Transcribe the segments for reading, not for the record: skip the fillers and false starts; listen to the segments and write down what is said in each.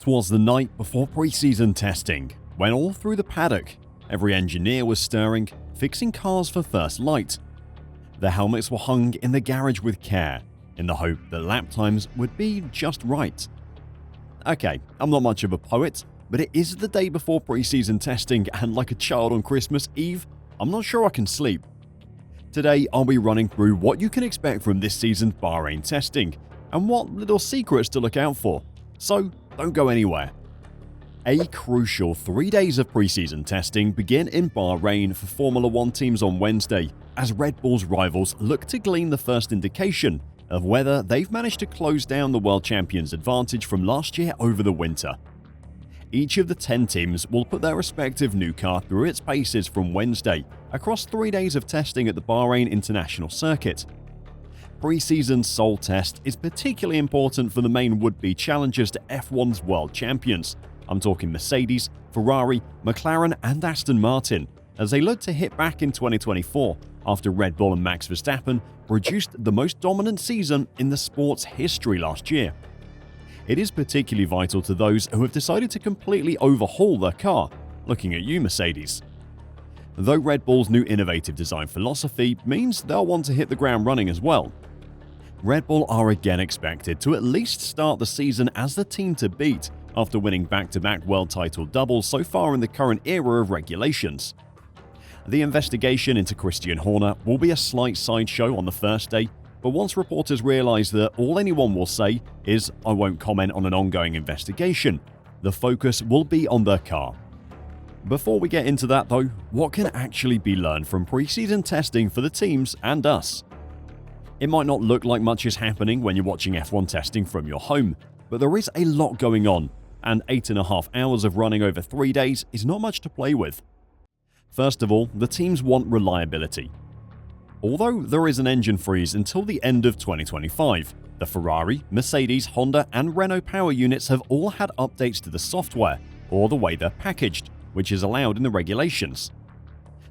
'Twas the night before pre-season testing, when all through the paddock, every engineer was stirring, fixing cars for first light. The helmets were hung in the garage with care, in the hope that lap times would be just right. Okay, I'm not much of a poet, but it is the day before pre-season testing, and like a child on Christmas Eve, I'm not sure I can sleep. Today I'll be running through what you can expect from this season's Bahrain testing, and what little secrets to look out for. So don't go anywhere. A crucial 3 days of pre-season testing begin in Bahrain for Formula 1 teams on Wednesday, as Red Bull's rivals look to glean the first indication of whether they've managed to close down the world champions' advantage from last year over the winter. Each of the 10 teams will put their respective new car through its paces from Wednesday across 3 days of testing at the Bahrain International Circuit. Pre-season's sole test is particularly important for the main would-be challengers to F1's world champions. I'm talking Mercedes, Ferrari, McLaren and Aston Martin, as they look to hit back in 2024 after Red Bull and Max Verstappen produced the most dominant season in the sport's history last year. It is particularly vital to those who have decided to completely overhaul their car, looking at you Mercedes. Though Red Bull's new innovative design philosophy means they'll want to hit the ground running as well. Red Bull are again expected to at least start the season as the team to beat after winning back-to-back world title doubles so far in the current era of regulations. The investigation into Christian Horner will be a slight sideshow on the first day, but once reporters realise that all anyone will say is "I won't comment on an ongoing investigation," the focus will be on their car. Before we get into that though, what can actually be learned from pre-season testing for the teams and us? It might not look like much is happening when you're watching F1 testing from your home, but there is a lot going on, and 8.5 hours of running over 3 days is not much to play with. First of all, the teams want reliability. Although there is an engine freeze until the end of 2025, the Ferrari, Mercedes, Honda and Renault power units have all had updates to the software, or the way they're packaged, which is allowed in the regulations.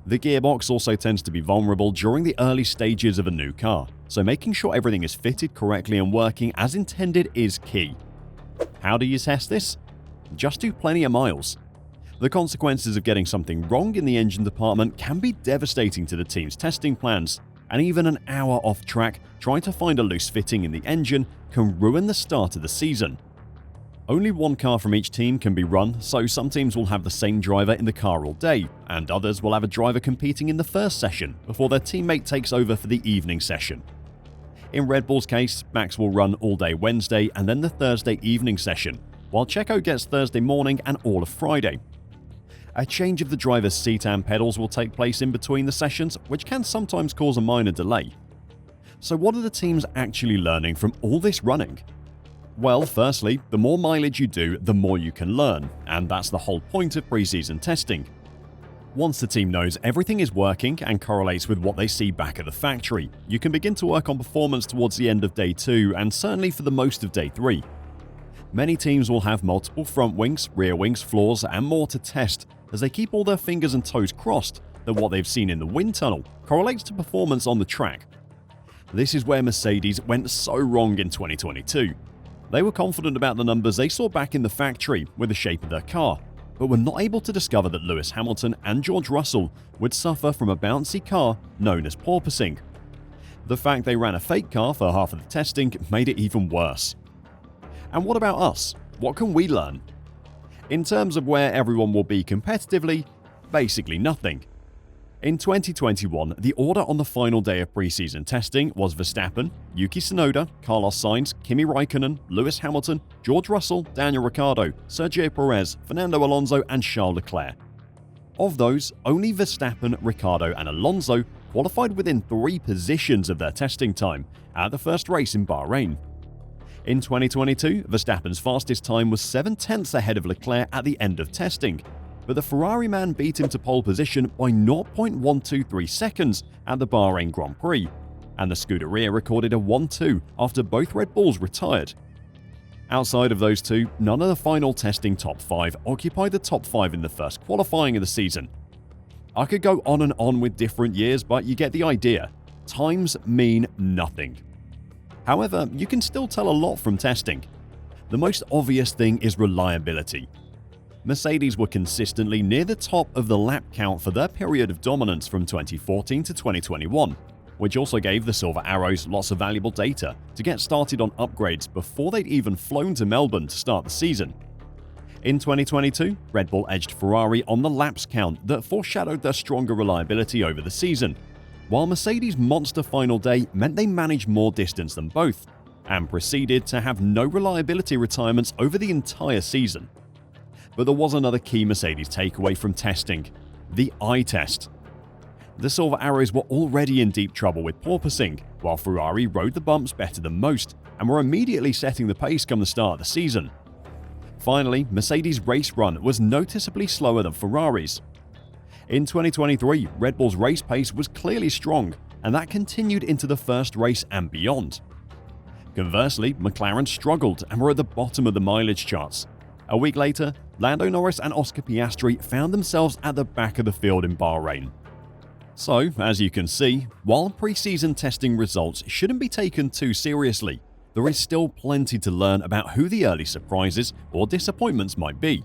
The gearbox also tends to be vulnerable during the early stages of a new car, so making sure everything is fitted correctly and working as intended is key. How do you test this? Just do plenty of miles. The consequences of getting something wrong in the engine department can be devastating to the team's testing plans, and even an hour off track trying to find a loose fitting in the engine can ruin the start of the season. Only one car from each team can be run, so some teams will have the same driver in the car all day, and others will have a driver competing in the first session before their teammate takes over for the evening session. In Red Bull's case, Max will run all day Wednesday and then the Thursday evening session, while Checo gets Thursday morning and all of Friday. A change of the driver's seat and pedals will take place in between the sessions, which can sometimes cause a minor delay. So what are the teams actually learning from all this running? Well, firstly, the more mileage you do, the more you can learn, and that's the whole point of pre-season testing. Once the team knows everything is working and correlates with what they see back at the factory, you can begin to work on performance towards the end of day 2 and certainly for the most of day 3. Many teams will have multiple front wings, rear wings, floors and more to test as they keep all their fingers and toes crossed that what they've seen in the wind tunnel correlates to performance on the track. This is where Mercedes went so wrong in 2022. They were confident about the numbers they saw back in the factory with the shape of their car, but were not able to discover that Lewis Hamilton and George Russell would suffer from a bouncy car known as porpoising. The fact they ran a fake car for half of the testing made it even worse. And what about us? What can we learn? In terms of where everyone will be competitively, basically nothing. In 2021, the order on the final day of pre-season testing was Verstappen, Yuki Tsunoda, Carlos Sainz, Kimi Raikkonen, Lewis Hamilton, George Russell, Daniel Ricciardo, Sergio Perez, Fernando Alonso and Charles Leclerc. Of those, only Verstappen, Ricciardo and Alonso qualified within 3 positions of their testing time at the first race in Bahrain. In 2022, Verstappen's fastest time was 7/10 ahead of Leclerc at the end of testing, but the Ferrari man beat him to pole position by 0.123 seconds at the Bahrain Grand Prix, and the Scuderia recorded a 1-2 after both Red Bulls retired. Outside of those two, none of the final testing top 5 occupied the top 5 in the first qualifying of the season. I could go on and on with different years, but you get the idea. Times mean nothing. However, you can still tell a lot from testing. the most obvious thing is reliability. Mercedes were consistently near the top of the lap count for their period of dominance from 2014 to 2021, which also gave the Silver Arrows lots of valuable data to get started on upgrades before they'd even flown to Melbourne to start the season. In 2022, Red Bull edged Ferrari on the laps count that foreshadowed their stronger reliability over the season, while Mercedes' monster final day meant they managed more distance than both, and proceeded to have no reliability retirements over the entire season. But there was another key Mercedes takeaway from testing: the eye test. The Silver Arrows were already in deep trouble with porpoising, while Ferrari rode the bumps better than most and were immediately setting the pace come the start of the season. Finally, Mercedes' race run was noticeably slower than Ferrari's. In 2023, Red Bull's race pace was clearly strong, and that continued into the first race and beyond. Conversely, McLaren struggled and were at the bottom of the mileage charts. A week later, Lando Norris and Oscar Piastri found themselves at the back of the field in Bahrain. So, as you can see, while pre-season testing results shouldn't be taken too seriously, there is still plenty to learn about who the early surprises or disappointments might be.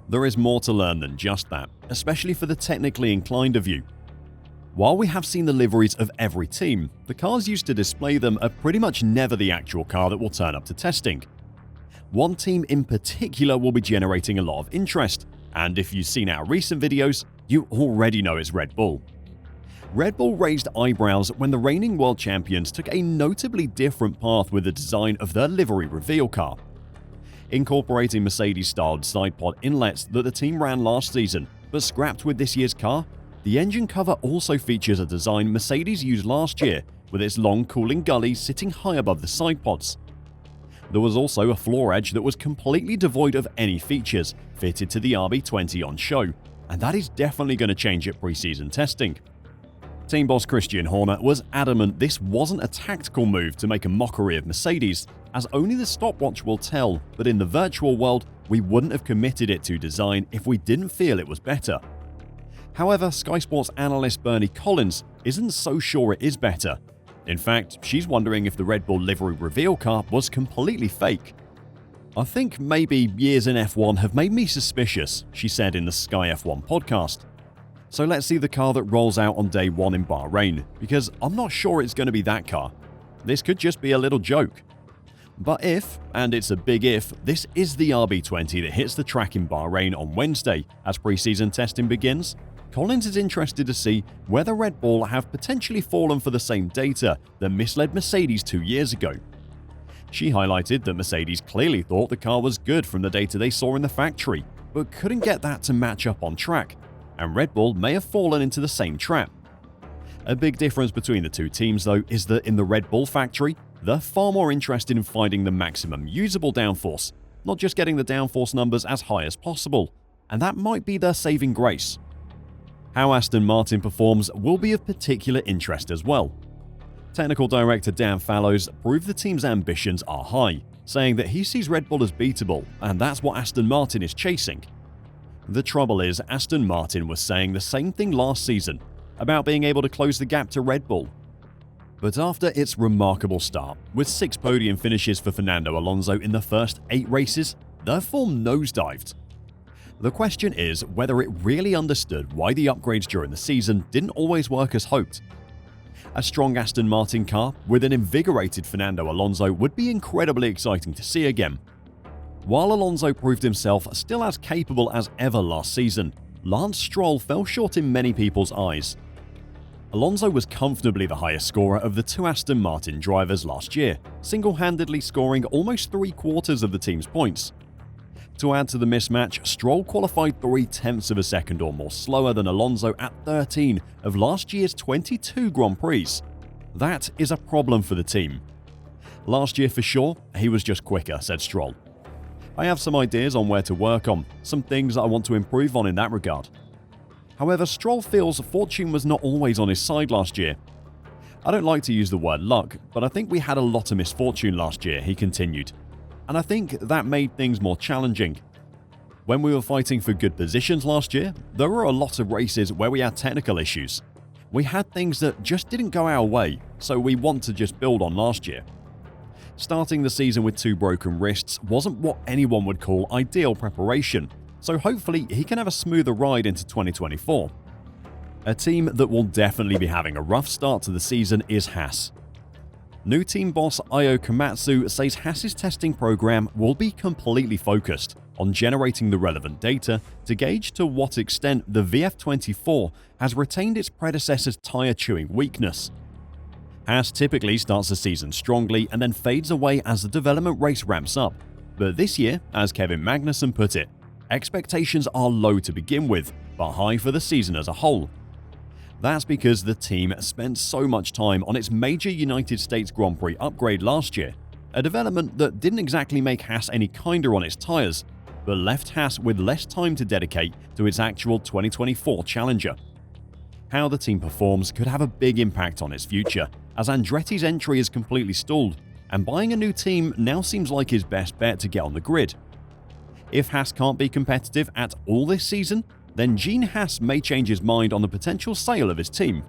There is more to learn than just that, especially for the technically inclined of you. While we have seen the liveries of every team, the cars used to display them are pretty much never the actual car that will turn up to testing. One team in particular will be generating a lot of interest, and if you've seen our recent videos, you already know it's Red Bull. Red Bull raised eyebrows when the reigning world champions took a notably different path with the design of their livery reveal car. Incorporating Mercedes-styled side pod inlets that the team ran last season but scrapped with this year's car, the engine cover also features a design Mercedes used last year with its long cooling gullies sitting high above the side pods. There was also a floor edge that was completely devoid of any features fitted to the RB20 on show, and that is definitely going to change at pre-season testing. Team boss Christian Horner was adamant this wasn't a tactical move to make a mockery of Mercedes, as only the stopwatch will tell, but in the virtual world, we wouldn't have committed it to design if we didn't feel it was better. However, Sky Sports analyst Bernie Collins isn't so sure it is better. In fact, she's wondering if the Red Bull livery reveal car was completely fake. "I think maybe years in F1 have made me suspicious," she said in the Sky F1 podcast. "So let's see the car that rolls out on day one in Bahrain, because I'm not sure it's going to be that car. This could just be a little joke." But if, and it's a big if, this is the RB20 that hits the track in Bahrain on Wednesday as pre-season testing begins, Collins is interested to see whether Red Bull have potentially fallen for the same data that misled Mercedes 2 years ago. She highlighted that Mercedes clearly thought the car was good from the data they saw in the factory, but couldn't get that to match up on track, and Red Bull may have fallen into the same trap. A big difference between the two teams, though, is that in the Red Bull factory, they're far more interested in finding the maximum usable downforce, not just getting the downforce numbers as high as possible, and that might be their saving grace. How Aston Martin performs will be of particular interest as well. Technical Director Dan Fallows proved the team's ambitions are high, saying that he sees Red Bull as beatable, and that's what Aston Martin is chasing. The trouble is, Aston Martin was saying the same thing last season, about being able to close the gap to Red Bull. But after its remarkable start, with 6 podium finishes for Fernando Alonso in the first 8 races, their form nosedived. The question is whether it really understood why the upgrades during the season didn't always work as hoped. A strong Aston Martin car with an invigorated Fernando Alonso would be incredibly exciting to see again. While Alonso proved himself still as capable as ever last season, Lance Stroll fell short in many people's eyes. Alonso was comfortably the highest scorer of the 2 Aston Martin drivers last year, single-handedly scoring almost 3/4 of the team's points. To add to the mismatch, Stroll qualified 0.3 of a second or more slower than Alonso at 13 of last year's 22 Grand Prix. That is a problem for the team. "Last year for sure, he was just quicker," said Stroll. "I have some ideas on where to work on, some things that I want to improve on in that regard." However, Stroll feels fortune was not always on his side last year. "I don't like to use the word luck, but I think we had a lot of misfortune last year," he continued. "And I think that made things more challenging. When we were fighting for good positions last year, there were a lot of races where we had technical issues. We had things that just didn't go our way, so we want to just build on last year." Starting the season with 2 broken wrists wasn't what anyone would call ideal preparation, so hopefully he can have a smoother ride into 2024. A team that will definitely be having a rough start to the season is Haas. New team boss Io Komatsu says Haas's testing program will be completely focused on generating the relevant data to gauge to what extent the VF24 has retained its predecessor's tyre chewing weakness. Haas typically starts the season strongly and then fades away as the development race ramps up, but this year, as Kevin Magnussen put it, expectations are low to begin with, but high for the season as a whole. That's because the team spent so much time on its major United States Grand Prix upgrade last year, a development that didn't exactly make Haas any kinder on its tyres, but left Haas with less time to dedicate to its actual 2024 challenger. How the team performs could have a big impact on its future, as Andretti's entry is completely stalled, and buying a new team now seems like his best bet to get on the grid. If Haas can't be competitive at all this season, then Gene Haas may change his mind on the potential sale of his team.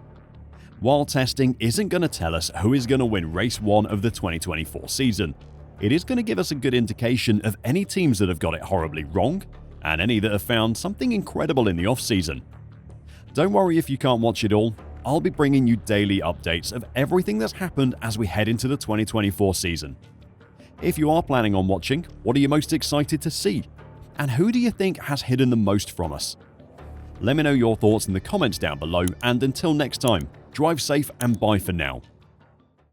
While testing isn't going to tell us who is going to win race 1 of the 2024 season, it is going to give us a good indication of any teams that have got it horribly wrong, and any that have found something incredible in the off-season. Don't worry if you can't watch it all, I'll be bringing you daily updates of everything that's happened as we head into the 2024 season. If you are planning on watching, what are you most excited to see? And who do you think has hidden the most from us? Let me know your thoughts in the comments down below, and until next time, drive safe and bye for now.